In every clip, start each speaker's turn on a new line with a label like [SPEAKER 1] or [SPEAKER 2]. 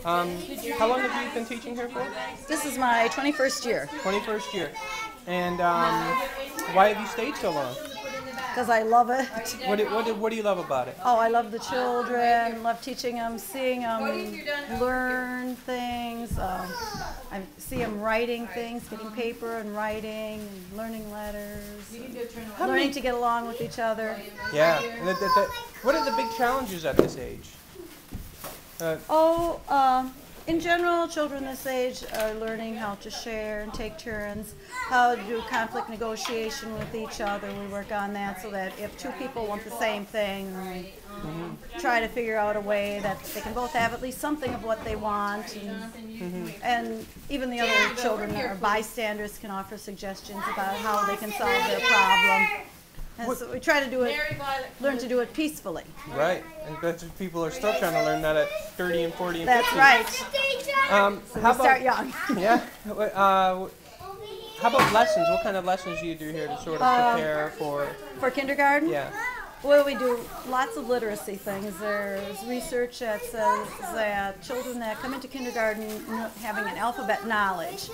[SPEAKER 1] How long have you been teaching here for?
[SPEAKER 2] This is my 21st year.
[SPEAKER 1] 21st year. And why have you stayed so long?
[SPEAKER 2] Because I love it.
[SPEAKER 1] What do you love about it?
[SPEAKER 2] Oh, I love the children, love teaching them, seeing them learn things. I see them writing things, getting paper and writing, and learning letters, learning to get along with each other.
[SPEAKER 1] Yeah. And what are the big challenges at this age?
[SPEAKER 2] In general, children this age are learning how to share and take turns, how to do conflict negotiation with each other. We work on that so that if two people want the same thing, we try to figure out a way that they can both have at least something of what they want. And even the other children or bystanders can offer suggestions about how they can solve their problem. And so we try to do it, learn to do it peacefully.
[SPEAKER 1] Right, and that's what people are still trying to learn that at 30 and 40 and 50.
[SPEAKER 2] That's right.
[SPEAKER 1] So how
[SPEAKER 2] start young.
[SPEAKER 1] Yeah. How about lessons? What kind of lessons do you do here to sort of prepare for?
[SPEAKER 2] For kindergarten?
[SPEAKER 1] Yeah.
[SPEAKER 2] Well, we do lots of literacy things. There's research that says that children that come into kindergarten having an alphabet knowledge,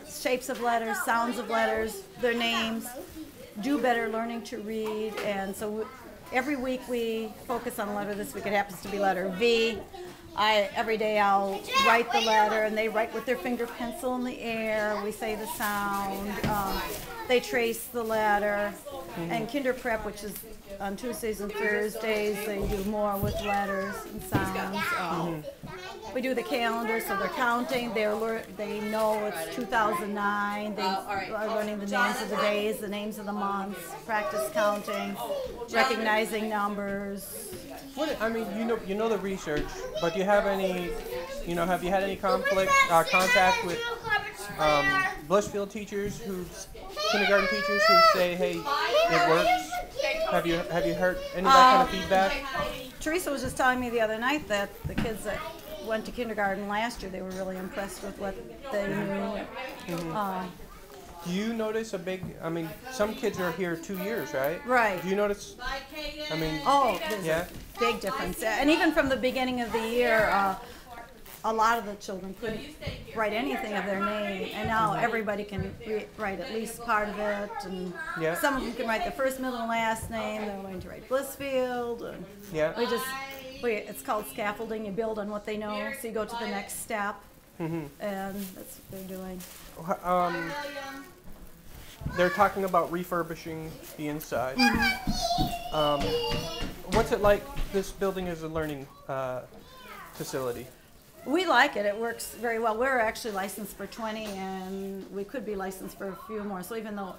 [SPEAKER 2] shapes of letters, sounds of letters, their names, do better learning to read. And so every week we focus on a letter. This week it happens to be letter V. Every day I'll write the letter, and they write with their finger pencil in the air. We say the sound. They trace the letter. And Kinder Prep, which is on Tuesdays and Thursdays, they do more with letters and sounds. We do the calendar, so they're counting. They know it's 2009. They are learning the names of the days, the names of the months, practice counting, recognizing numbers.
[SPEAKER 1] You know the research, but do you have any, have you had any contact with Blissfield teachers, kindergarten teachers who say, hey, it works? Have you heard any of that kind of feedback?
[SPEAKER 2] Teresa was just telling me the other night that the kids that went to kindergarten last year, they were really impressed with what they knew.
[SPEAKER 1] Do you notice some kids are here 2 years, right?
[SPEAKER 2] Right.
[SPEAKER 1] Do you notice,
[SPEAKER 2] there's a big difference. And even from the beginning of the year, a lot of the children couldn't write anything of their name, and now everybody can write at least part of it. And some of them can write the first, middle, and last name. They're learning to write Blissfield. And it's called scaffolding. You build on what they know, so you go to the next step, and that's what they're doing.
[SPEAKER 1] They're talking about refurbishing the inside. What's it like, this building as a learning facility?
[SPEAKER 2] We like it. It works very well. We're actually licensed for 20, and we could be licensed for a few more. So even though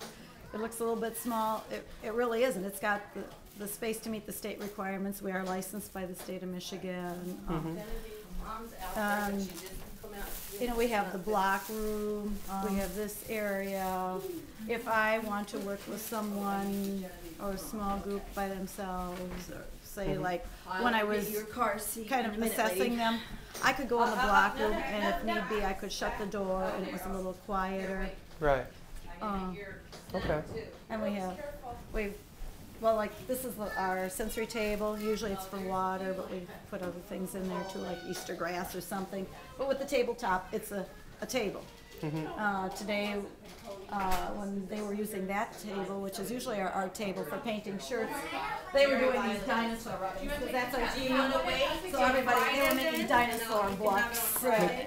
[SPEAKER 2] it looks a little bit small, it really isn't. It's got the space to meet the state requirements. We are licensed by the state of Michigan. We have the block room. We have this area. If I want to work with someone or a small group by themselves, or say like when I was kind of assessing them, I could go in the block room, and if need be, I could shut the door, and it was a little quieter.
[SPEAKER 1] Right.
[SPEAKER 2] Okay. And this is our sensory table. Usually it's for water, but we put other things in there too, like Easter grass or something. But with the tabletop, it's a table. Today, when they were using that table, which is usually our art table for painting shirts, they were doing these dinosaur rubbings, because that's our team. So they were making dinosaur blocks.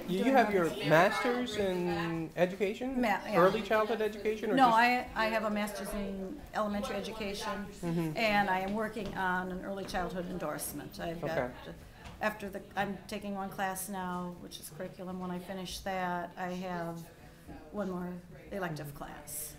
[SPEAKER 1] You have your master's in education? Early childhood education? Or
[SPEAKER 2] no, I have a master's in elementary education, and I am working on an early childhood endorsement. I've got I'm taking one class now, which is curriculum. When I finish that, I have one more elective class.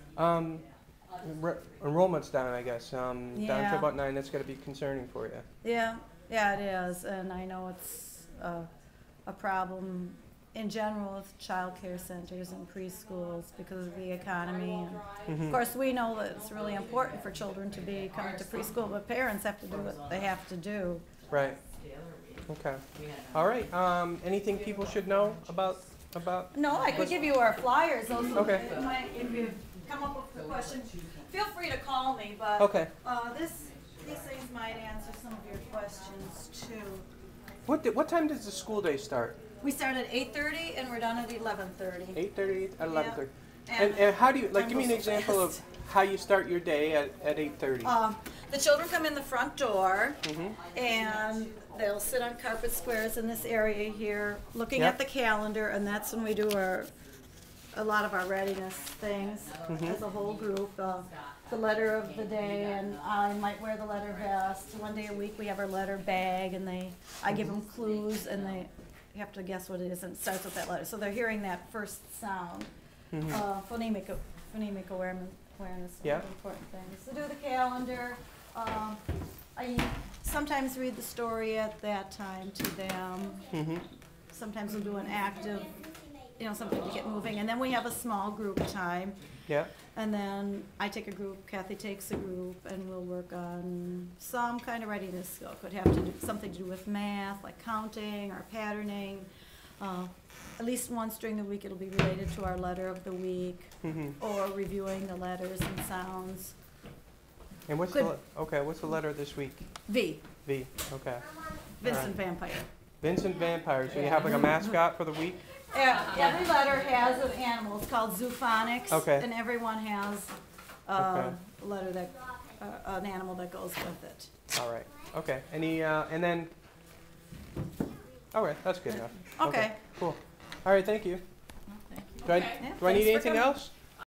[SPEAKER 1] Enrollment's down, I guess. Down to about 9. That's got to be concerning for you.
[SPEAKER 2] Yeah, it is, and I know it's a problem in general with child care centers and preschools because of the economy. And of course, we know that it's really important for children to be coming to preschool, but parents have to do what they have to do.
[SPEAKER 1] Right. Okay. All right. Anything people should know about?
[SPEAKER 2] No, I could give you our flyers.
[SPEAKER 1] Okay.
[SPEAKER 2] If you come up with a question, feel free to call me. But
[SPEAKER 1] okay.
[SPEAKER 2] These things might answer some of your questions too.
[SPEAKER 1] What time does the school day start?
[SPEAKER 2] We start at 8:30 and we're done at 11:30.
[SPEAKER 1] 8:30 at 11:30.
[SPEAKER 2] And
[SPEAKER 1] And how do you like?
[SPEAKER 2] time
[SPEAKER 1] Give me an
[SPEAKER 2] goes so
[SPEAKER 1] example of
[SPEAKER 2] fast.
[SPEAKER 1] how you start your day at 8:30.
[SPEAKER 2] The children come in the front door
[SPEAKER 1] Mm-hmm.
[SPEAKER 2] and they'll sit on carpet squares in this area here, looking
[SPEAKER 1] Yep.
[SPEAKER 2] at the calendar, and that's when we do a lot of our readiness things
[SPEAKER 1] Mm-hmm.
[SPEAKER 2] as a whole group. The letter of the day, and I might wear the letter vest. One day a week we have our letter bag, and I give them clues, and they have to guess what it is, and it starts with that letter. So they're hearing that first sound. Phonemic awareness, one
[SPEAKER 1] Yeah.
[SPEAKER 2] of the important things. So do the calendar. I sometimes read the story at that time to them.
[SPEAKER 1] Mm-hmm.
[SPEAKER 2] Sometimes we'll do an active, something to get moving. And then we have a small group time.
[SPEAKER 1] Yeah.
[SPEAKER 2] And then I take a group, Kathy takes a group, and we'll work on some kind of readiness skill. Could have to do something to do with math, like counting or patterning. At least once during the week it'll be related to our letter of the week,
[SPEAKER 1] Mm-hmm.
[SPEAKER 2] or reviewing the letters and sounds.
[SPEAKER 1] And what's
[SPEAKER 2] Good.
[SPEAKER 1] what's the letter this week?
[SPEAKER 2] V,
[SPEAKER 1] V. Okay.
[SPEAKER 2] Vincent Vampire.
[SPEAKER 1] Vincent Vampire. So you have like a mascot for the week?
[SPEAKER 2] Every letter has an animal. It's called zoophonics.
[SPEAKER 1] Okay.
[SPEAKER 2] And everyone has
[SPEAKER 1] Okay.
[SPEAKER 2] a letter that, an animal that goes with it.
[SPEAKER 1] All right. Okay. Any and then. All right. That's good enough.
[SPEAKER 2] Okay.
[SPEAKER 1] Cool. All right. Thank you.
[SPEAKER 2] Thank you.
[SPEAKER 1] Do I
[SPEAKER 2] Yeah,
[SPEAKER 1] need
[SPEAKER 2] thanks for
[SPEAKER 1] anything
[SPEAKER 2] coming.
[SPEAKER 1] else?